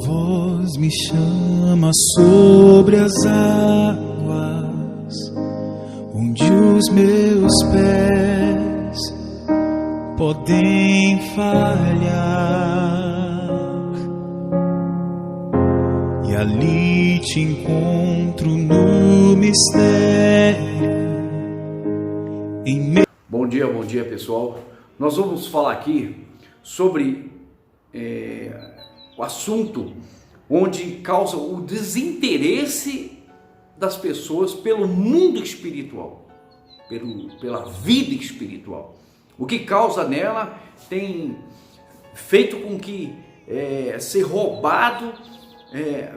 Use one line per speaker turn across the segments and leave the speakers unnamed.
voz me chama sobre as águas, onde os meus pés podem falhar, e ali te encontro no mistério.
Bom dia pessoal. Nós vamos falar aqui sobre o assunto onde causa o desinteresse das pessoas pelo mundo espiritual, pela vida espiritual. O que causa nela tem feito com que ser roubado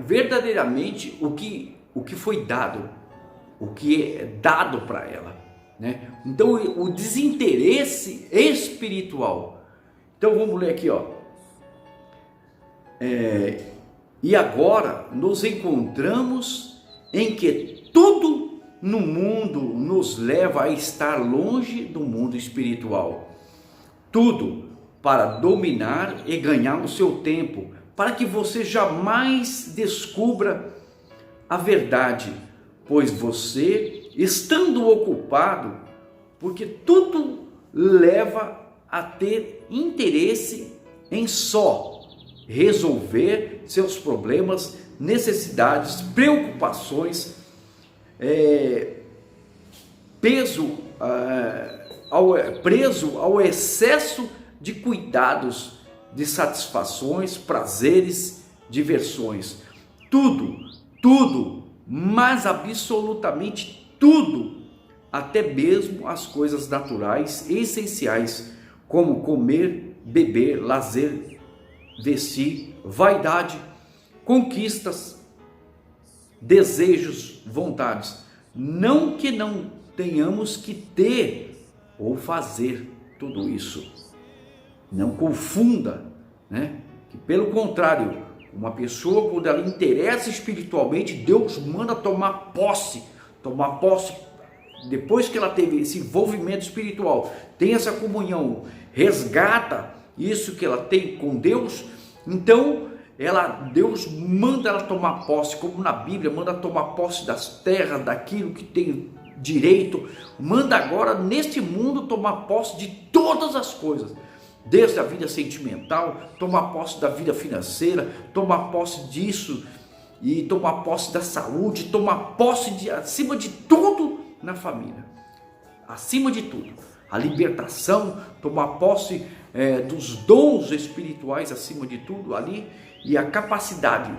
verdadeiramente o que foi dado, o que é dado para ela, né? Então o desinteresse espiritual. Então vamos ler aqui, ó. E agora nos encontramos em que tudo no mundo nos leva a estar longe do mundo espiritual. Tudo para dominar e ganhar o seu tempo, para que você jamais descubra a verdade, pois você, estando ocupado, porque tudo leva a ter interesse em só resolver seus problemas, necessidades, preocupações, preso ao excesso de cuidados, de satisfações, prazeres, diversões. Tudo, mas absolutamente tudo, até mesmo as coisas naturais e essenciais, como comer, beber, lazer, vestir, vaidade, conquistas, desejos, vontades. Não que não tenhamos que ter ou fazer tudo isso. Não confunda, né? Que pelo contrário, uma pessoa, quando ela interessa espiritualmente, Deus manda tomar posse, depois que ela teve esse envolvimento espiritual, tem essa comunhão, resgata isso que ela tem com Deus, então Deus manda ela tomar posse, como na Bíblia, manda tomar posse das terras, daquilo que tem direito, manda agora neste mundo tomar posse de todas as coisas, desde a vida sentimental, tomar posse da vida financeira, tomar posse disso, e tomar posse da saúde, tomar posse acima de tudo na família, acima de tudo, a libertação, tomar posse dos dons espirituais acima de tudo ali, e a capacidade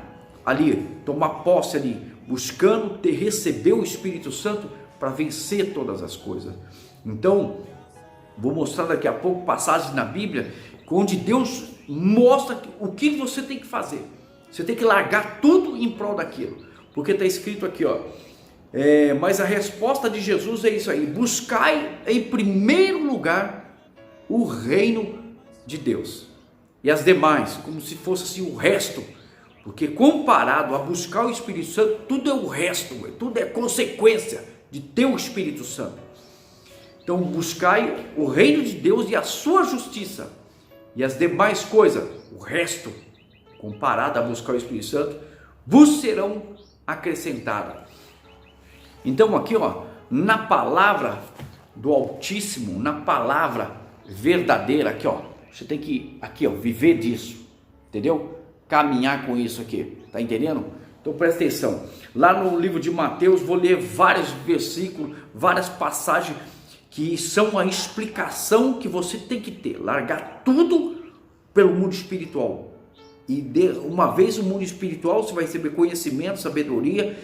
ali, tomar posse ali, buscando receber o Espírito Santo para vencer todas as coisas. Então, vou mostrar daqui a pouco passagens na Bíblia onde Deus mostra o que você tem que fazer. Você tem que largar tudo em prol daquilo, porque está escrito aqui, ó. Mas a resposta de Jesus é isso aí: buscai em primeiro lugar o reino de Deus, e as demais, como se fosse assim o resto, porque comparado a buscar o Espírito Santo, tudo é o resto, tudo é consequência de ter o Espírito Santo. Então buscai o reino de Deus e a sua justiça, e as demais coisas, o resto, comparado a buscar o Espírito Santo, vos serão acrescentadas. Então aqui, ó, na palavra do Altíssimo, na palavra verdadeira, aqui, ó, você tem que aqui, ó, viver disso, entendeu? Caminhar com isso aqui, tá entendendo? Então presta atenção. Lá no livro de Mateus, vou ler vários versículos, várias passagens que são a explicação que você tem que ter, largar tudo pelo mundo espiritual. E uma vez o mundo espiritual, você vai receber conhecimento, sabedoria,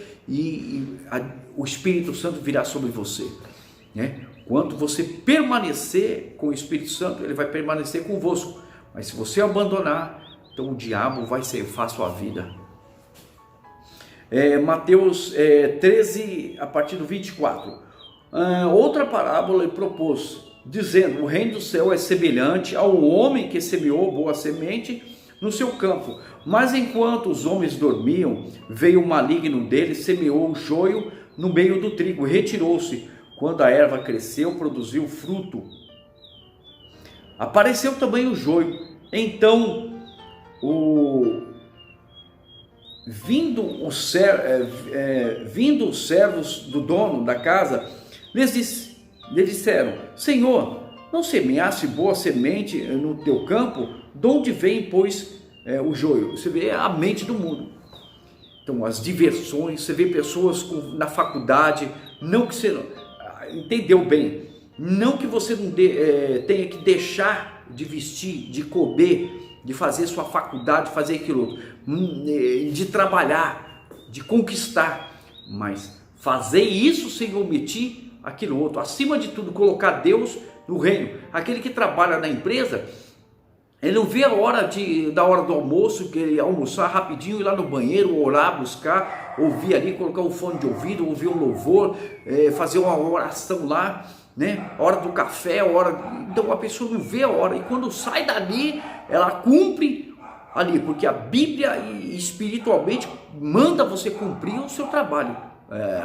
o Espírito Santo virá sobre você, né? Quando você permanecer com o Espírito Santo, ele vai permanecer convosco. Mas se você abandonar, então o diabo vai ceifar a sua vida. Mateus 13, a partir do 24. Outra parábola ele propôs, dizendo: o reino do céu é semelhante ao homem que semeou boa semente no seu campo. Mas enquanto os homens dormiam, veio o maligno deles, semeou o joio no meio do trigo, retirou-se. Quando a erva cresceu, produziu fruto. Apareceu também o joio. Então vindo os servos do dono da casa, lhe disseram: Senhor, não semeaste boa semente no teu campo? De onde vem, pois, o joio? Você vê a mente do mundo. Então, as diversões, você vê pessoas na faculdade, não que você entendeu bem, não que você não tenha que deixar de vestir, de comer, de fazer sua faculdade, fazer aquilo, de trabalhar, de conquistar, mas fazer isso sem omitir aquilo outro. Acima de tudo, colocar Deus no reino. Aquele que trabalha na empresa, ele não vê a hora da hora do almoço, que ele almoçar rapidinho, ir lá no banheiro, orar, buscar, ouvir ali, colocar um fone de ouvido, ouvir um louvor, fazer uma oração lá, né? A hora do café, a hora... Então a pessoa não vê a hora, e quando sai dali, ela cumpre ali, porque a Bíblia espiritualmente manda você cumprir o seu trabalho,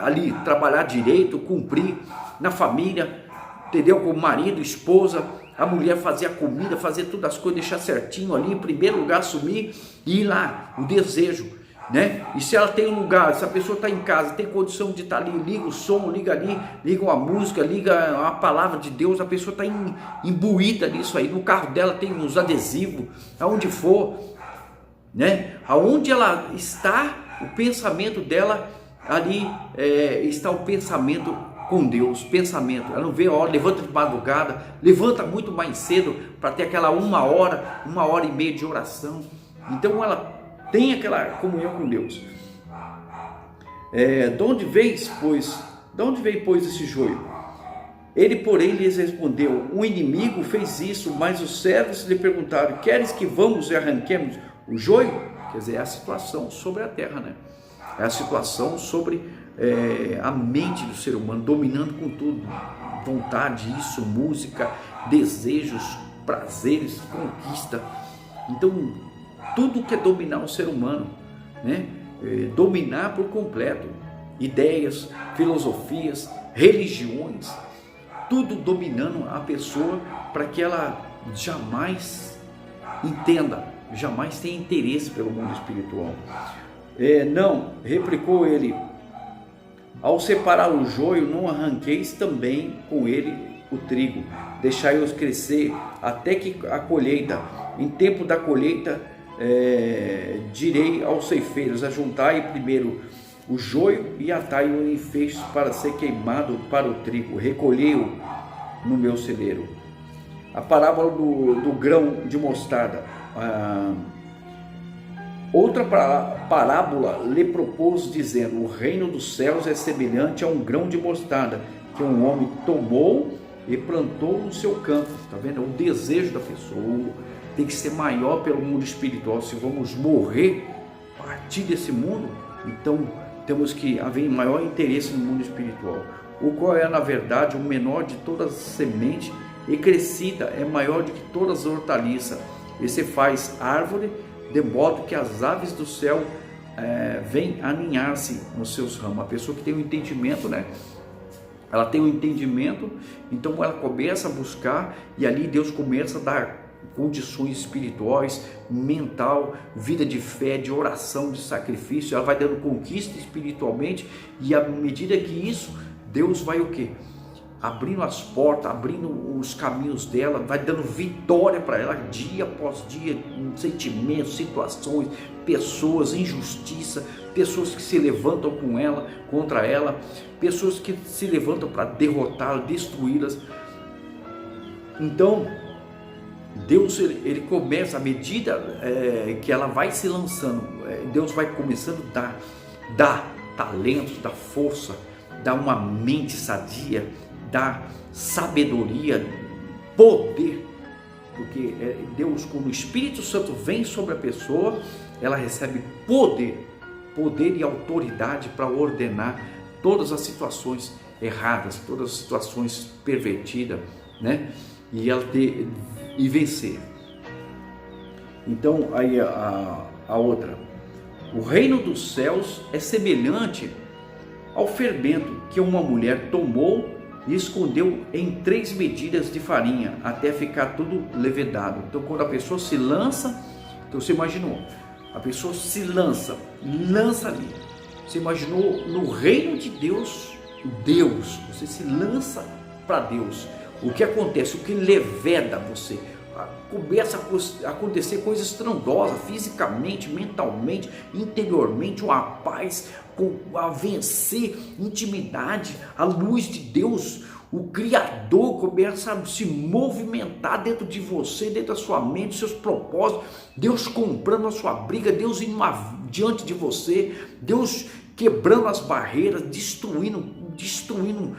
ali, trabalhar direito, cumprir na família, entendeu? Com o marido, esposa, a mulher fazer a comida, fazer todas as coisas, deixar certinho ali, em primeiro lugar, assumir e ir lá, o desejo, né? E se ela tem um lugar, se a pessoa está em casa, tem condição de estar ali, liga o som, liga ali, liga uma música, liga a palavra de Deus, a pessoa está imbuída nisso aí, no carro dela tem uns adesivos, aonde for, né? Aonde ela está, o pensamento dela ali, está o pensamento com Deus, pensamento. Ela não vê a hora, levanta de madrugada, levanta muito mais cedo para ter aquela 1h30 de oração. Então ela tem aquela comunhão com Deus. De onde vem, pois, esse joio? Ele, porém, lhes respondeu: um inimigo fez isso, mas os servos lhe perguntaram: queres que vamos e arranquemos o joio? Quer dizer, é a situação sobre a terra, né? É a situação sobre a mente do ser humano, dominando com tudo, vontade, isso, música, desejos, prazeres, conquista. Então, tudo quer dominar o ser humano, né? Dominar por completo, ideias, filosofias, religiões, tudo dominando a pessoa para que ela jamais entenda, jamais tenha interesse pelo mundo espiritual. Não, replicou ele: ao separar o joio, não arranqueis também com ele o trigo, deixai-os crescer até que a colheita. Em tempo da colheita, direi aos ceifeiros: ajuntai primeiro o joio e atai-o em feixes para ser queimado para o trigo, recolhei-o no meu celeiro. A parábola do grão de mostarda. Outra parábola lhe propôs, dizendo: o reino dos céus é semelhante a um grão de mostarda, que um homem tomou e plantou no seu campo. Está vendo? É o desejo da pessoa, tem que ser maior pelo mundo espiritual. Se vamos morrer a partir desse mundo, então temos que haver maior interesse no mundo espiritual, o qual é, na verdade, o menor de todas as sementes, e crescida é maior do que todas as hortaliças, e se faz árvore, de modo que as aves do céu vêm aninhar-se nos seus ramos. A pessoa que tem um entendimento, né? Ela tem um entendimento, então ela começa a buscar, e ali Deus começa a dar condições espirituais, mental, vida de fé, de oração, de sacrifício. Ela vai dando conquista espiritualmente, e à medida que isso, Deus vai o quê? Abrindo as portas, abrindo os caminhos dela, vai dando vitória para ela, dia após dia, sentimentos, situações, pessoas, injustiça, pessoas que se levantam contra ela, pessoas que se levantam para derrotá-la, destruí-las. Então, Deus, ele começa, à medida que ela vai se lançando, Deus vai começando a dar talentos, dar força, dar uma mente sadia, dá sabedoria, poder, porque Deus, quando o Espírito Santo vem sobre a pessoa, ela recebe poder e autoridade para ordenar todas as situações erradas, todas as situações pervertidas, né? E vencer. Então, aí a outra: o reino dos céus é semelhante ao fermento que uma mulher tomou e escondeu em 3 medidas de farinha, até ficar tudo levedado. Então, quando a pessoa se lança, então você imaginou, A pessoa se lança ali. Você imaginou no reino de Deus, você se lança para Deus. O que acontece? O que leveda você? Começa a acontecer coisas estrondosas, fisicamente, mentalmente, interiormente, uma paz, a vencer, intimidade, a luz de Deus. O Criador começa a se movimentar dentro de você, dentro da sua mente, seus propósitos. Deus comprando a sua briga, Deus indo diante de você, Deus quebrando as barreiras, destruindo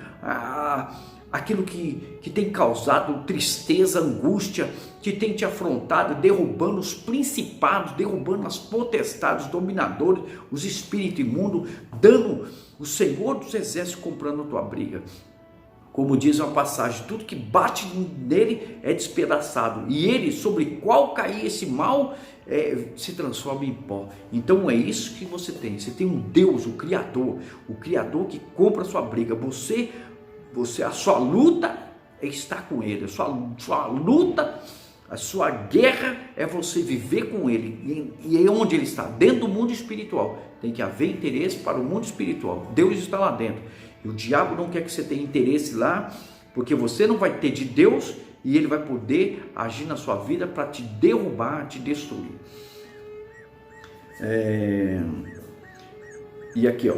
aquilo que tem causado tristeza, angústia, que tem te afrontado, derrubando os principados, derrubando as potestades, os dominadores, os espíritos imundos, dando o Senhor dos Exércitos comprando a tua briga. Como diz uma passagem, tudo que bate nele é despedaçado, e ele, sobre qual cair esse mal, se transforma em pó. Então é isso que você tem um Deus, o Criador que compra a sua briga. A sua luta é estar com ele, a sua luta, a sua guerra é você viver com ele, e é onde ele está, dentro do mundo espiritual. Tem que haver interesse para o mundo espiritual, Deus está lá dentro. E o diabo não quer que você tenha interesse lá, porque você não vai ter de Deus, e ele vai poder agir na sua vida para te derrubar, te destruir. E aqui,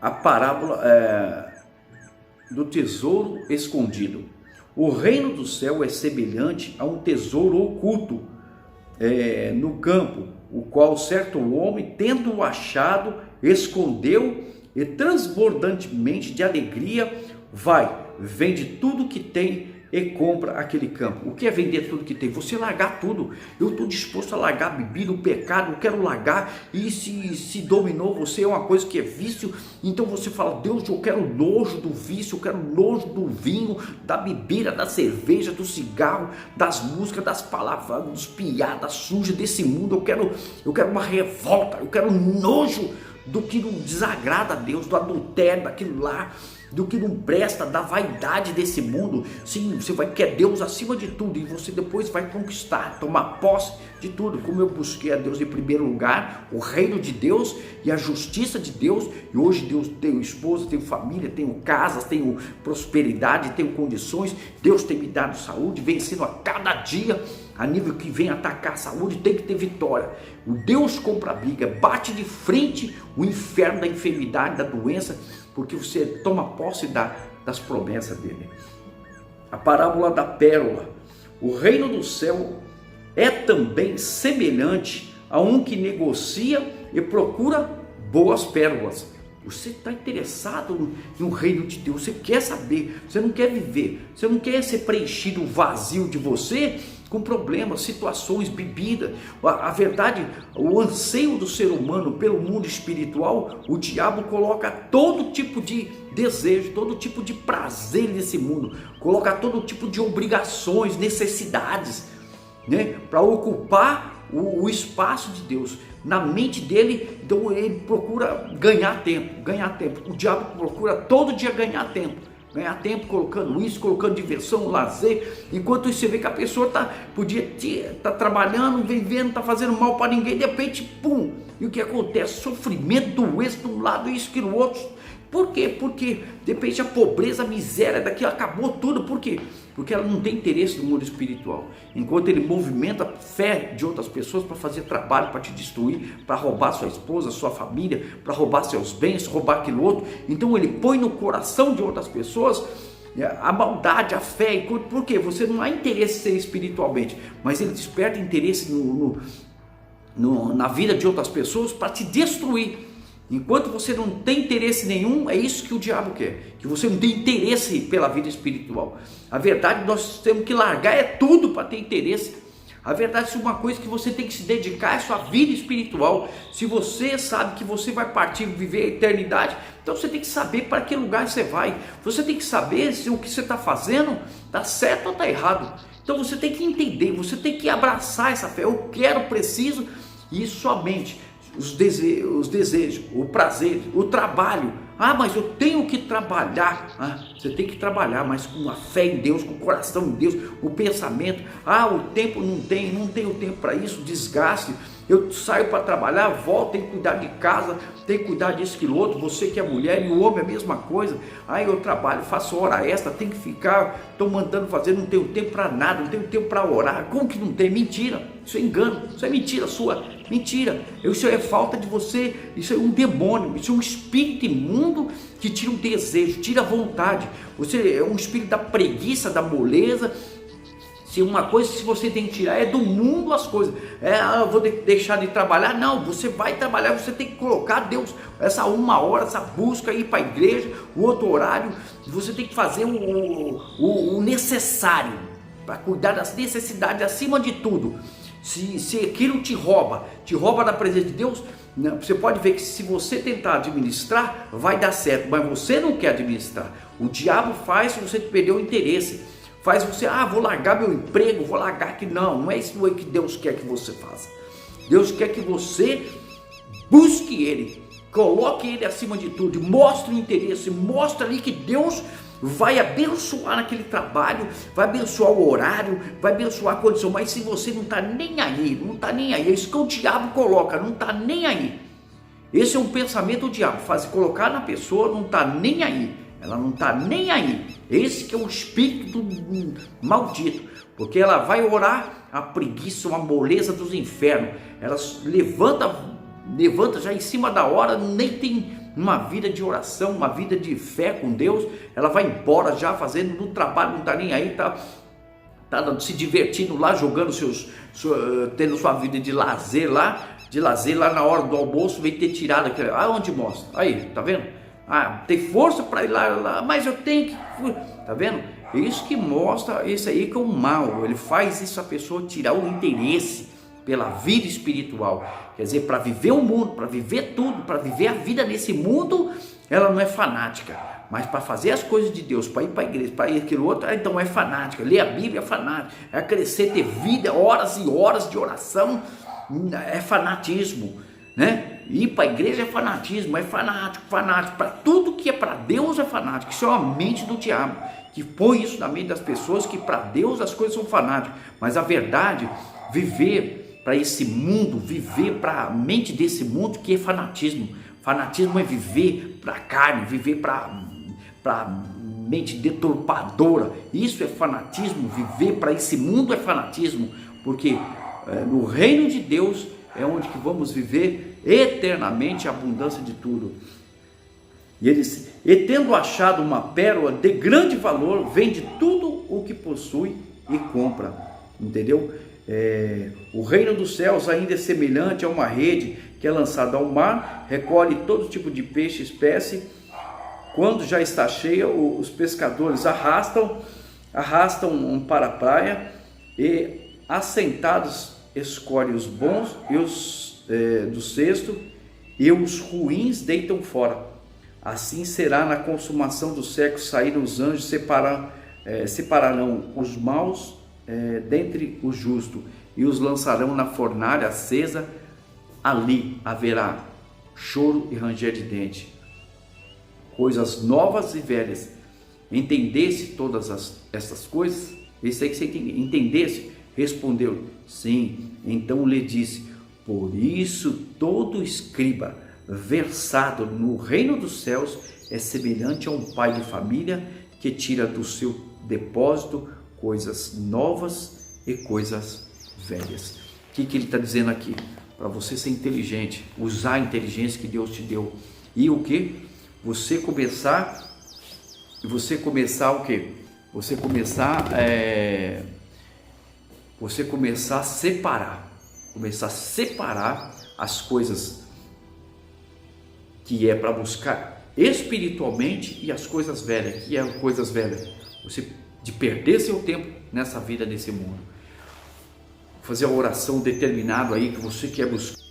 a parábola do tesouro escondido. O reino do céu é semelhante a um tesouro oculto no campo, o qual certo homem, tendo-o achado, escondeu, e transbordantemente de alegria vende tudo que tem e compra aquele campo. O que é vender tudo que tem? Você largar tudo. Eu estou disposto a largar a bebida, o pecado, eu quero largar. E se dominou você, é uma coisa que é vício, então você fala: Deus, eu quero nojo do vício, eu quero nojo do vinho, da bebida, da cerveja, do cigarro, das músicas, das palavras, dos piadas sujas desse mundo. Eu quero uma revolta, eu quero nojo do que não desagrada a Deus, do adultério, daquilo lá, do que não presta, da vaidade desse mundo. Sim, você vai querer Deus acima de tudo, e você depois vai conquistar, tomar posse de tudo. Como eu busquei a Deus em primeiro lugar, o reino de Deus e a justiça de Deus, e hoje Deus, tenho esposa, tenho família, tenho casas, tenho prosperidade, tenho condições. Deus tem me dado saúde, vencendo a cada dia. A nível que vem atacar a saúde, tem que ter vitória. O Deus compra a briga, bate de frente o inferno da enfermidade, da doença, porque você toma posse das promessas dele. A parábola da pérola. O reino do céu é também semelhante a um que negocia e procura boas pérolas. Você está interessado no reino de Deus, você quer saber, você não quer viver, você não quer ser preenchido o vazio de você com problemas, situações, bebida. A verdade, o anseio do ser humano pelo mundo espiritual, o diabo coloca todo tipo de desejo, todo tipo de prazer nesse mundo, coloca todo tipo de obrigações, necessidades, né, para ocupar o espaço de Deus na mente dele. Então ele procura ganhar tempo. O diabo procura todo dia ganhar tempo colocando isso, colocando diversão, lazer. Enquanto isso, você vê que a pessoa podia estar trabalhando, vivendo, está fazendo mal para ninguém, de repente, pum! E o que acontece? Sofrimento, doença de um lado, isso que no outro. Por quê? Porque de repente a pobreza, a miséria daqui acabou tudo. Por quê? Porque ela não tem interesse no mundo espiritual. Enquanto ele movimenta a fé de outras pessoas para fazer trabalho, para te destruir, para roubar sua esposa, sua família, para roubar seus bens, roubar aquilo outro. Então ele põe no coração de outras pessoas a maldade, a fé. Por quê? Você não há interesse em ser espiritualmente, mas ele desperta interesse na vida de outras pessoas para te destruir. Enquanto você não tem interesse nenhum, é isso que o diabo quer, que você não tem interesse pela vida espiritual. A verdade, nós temos que largar tudo para ter interesse. A verdade, se uma coisa que você tem que se dedicar é a sua vida espiritual. Se você sabe que você vai partir, viver a eternidade, então você tem que saber para que lugar você vai. Você tem que saber se o que você está fazendo está certo ou está errado. Então você tem que entender, você tem que abraçar essa fé. Eu quero, preciso, e somente os desejos, o prazer, o trabalho, Ah, mas eu tenho que trabalhar. Ah, você tem que trabalhar, mas com a fé em Deus, com o coração em Deus, o pensamento. Ah, o tempo não tenho tempo para isso, desgaste. Eu saio para trabalhar, volto, tenho que cuidar de casa, tenho que cuidar disso, aquilo outro. Você que é mulher e o homem é a mesma coisa. Aí eu trabalho, faço hora extra, tenho que ficar, estou mandando fazer, não tenho tempo para nada, não tenho tempo para orar. Como que não tem? Mentira, isso é engano, isso é mentira sua, mentira. Isso é falta de você, isso é um demônio, isso é um espírito imundo que tira o desejo, tira a vontade. Você é um espírito da preguiça, da moleza. Se uma coisa, se você tem que tirar, é do mundo as coisas. Eu vou deixar de trabalhar. Não, você vai trabalhar, você tem que colocar Deus, essa uma hora, essa busca, ir para a igreja, o outro horário, você tem que fazer o necessário, para cuidar das necessidades acima de tudo. Se aquilo te rouba da presença de Deus, você pode ver que se você tentar administrar, vai dar certo, mas você não quer administrar. O diabo faz você perder o interesse. Faz você, vou largar meu emprego, vou largar aqui. Não é isso que Deus quer que você faça. Deus quer que você busque Ele, coloque Ele acima de tudo, mostre o interesse, mostre ali que Deus vai abençoar naquele trabalho, vai abençoar o horário, vai abençoar a condição. Mas se você não está nem aí, é isso que o diabo coloca, não está nem aí. Esse é um pensamento do diabo, colocar na pessoa, não está nem aí. Ela não está nem aí. Esse que é o espírito maldito, porque ela vai orar, a preguiça, uma moleza dos infernos. Ela levanta já em cima da hora, nem tem uma vida de oração, uma vida de fé com Deus. Ela vai embora já fazendo no trabalho, não está nem aí, tá se divertindo lá, jogando tendo sua vida de lazer lá na hora do almoço, vem ter tirado aquele. Onde mostra? Aí, tá vendo? Tem força para ir lá, mas eu tenho que. Tá vendo? Isso que mostra, isso aí que é o mal. Ele faz isso, a pessoa tirar o interesse pela vida espiritual. Quer dizer, para viver o mundo, para viver tudo, para viver a vida nesse mundo, ela não é fanática. Mas para fazer as coisas de Deus, para ir para a igreja, para ir aquilo outro, então é fanática. Ler a Bíblia é fanática. É crescer, ter vida, horas e horas de oração, é fanatismo, né? Ir para a igreja é fanatismo, é fanático. Para tudo que é para Deus é fanático. Isso é uma mente do diabo, que põe isso na mente das pessoas, que para Deus as coisas são fanáticas. Mas a verdade, viver para esse mundo, viver para a mente desse mundo, que é fanatismo. Fanatismo é viver para a carne, viver para mente deturpadora. Isso é fanatismo, viver para esse mundo é fanatismo, porque no reino de Deus é onde que vamos viver eternamente a abundância de tudo. E ele diz: e tendo achado uma pérola de grande valor, vende tudo o que possui e compra. Entendeu? O reino dos céus ainda é semelhante a uma rede que é lançada ao mar, recolhe todo tipo de peixe, espécie. Quando já está cheia, os pescadores arrastam para a praia e, assentados, escolhe os bons e os do cesto, e os ruins deitam fora. Assim será na consumação do século. Saíram os anjos, separarão os maus dentre os justos e os lançarão na fornalha acesa. Ali haverá choro e ranger de dente. Coisas novas e velhas. Entendesse todas essas coisas? Isso aí que você entendesse? Respondeu: sim. Então lhe disse: por isso todo escriba versado no reino dos céus é semelhante a um pai de família que tira do seu depósito coisas novas e coisas velhas. O que ele está dizendo aqui? Para você ser inteligente, usar a inteligência que Deus te deu. E o que? Você começar o quê? Você começar a separar as coisas que é para buscar espiritualmente e as coisas velhas, que é coisas velhas. Você de perder seu tempo nessa vida, nesse mundo. Fazer a oração determinada aí que você quer buscar.